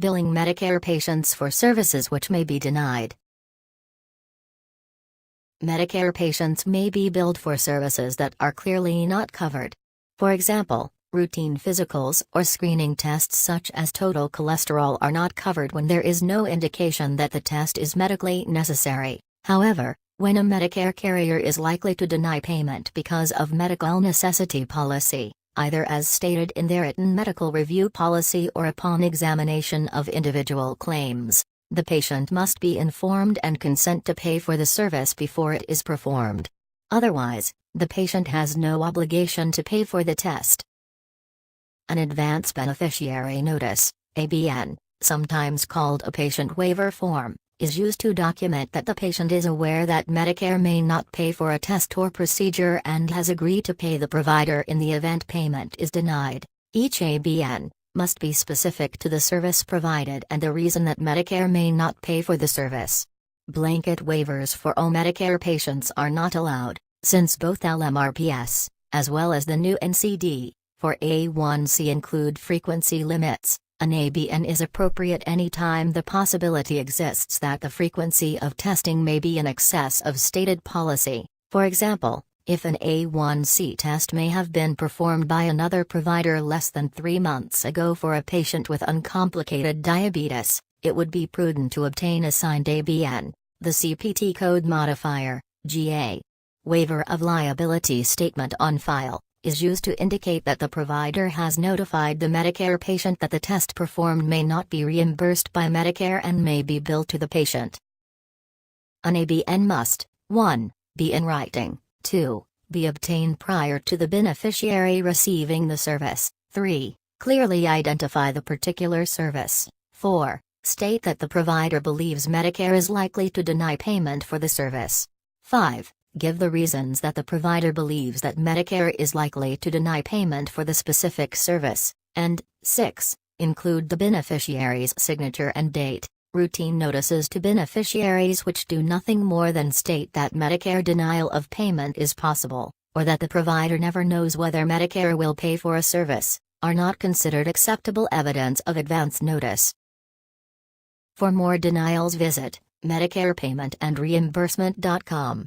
Billing Medicare patients for services which may be denied. Medicare patients may be billed for services that are clearly not covered. For example, routine physicals or screening tests such as total cholesterol are not covered when there is no indication that the test is medically necessary. However, when a Medicare carrier is likely to deny payment because of medical necessity policy, either as stated in their written medical review policy or upon examination of individual claims, the patient must be informed and consent to pay for the service before it is performed. Otherwise, the patient has no obligation to pay for the test. An Advance Beneficiary Notice, ABN, sometimes called a patient waiver form, is used to document that the patient is aware that Medicare may not pay for a test or procedure and has agreed to pay the provider in the event payment is denied. Each ABN must be specific to the service provided and the reason that Medicare may not pay for the service. Blanket waivers for all Medicare patients are not allowed, since both LMRPS, as well as the new NCD, for A1C include frequency limits. An ABN is appropriate anytime the possibility exists that the frequency of testing may be in excess of stated policy. For example, if an A1C test may have been performed by another provider less than 3 months ago for a patient with uncomplicated diabetes, it would be prudent to obtain a signed ABN, the CPT code modifier, GA. Waiver of liability statement on file is used to indicate that the provider has notified the Medicare patient that the test performed may not be reimbursed by Medicare and may be billed to the patient. An ABN must, 1. Be in writing, 2. Be obtained prior to the beneficiary receiving the service, 3. Clearly identify the particular service, 4. State that the provider believes Medicare is likely to deny payment for the service, 5. Give the reasons that the provider believes that Medicare is likely to deny payment for the specific service, and 6. Include the beneficiary's signature and date. Routine notices to beneficiaries which do nothing more than state that Medicare denial of payment is possible, or that the provider never knows whether Medicare will pay for a service, are not considered acceptable evidence of advance notice. For more denials visit MedicarePaymentAndReimbursement.com.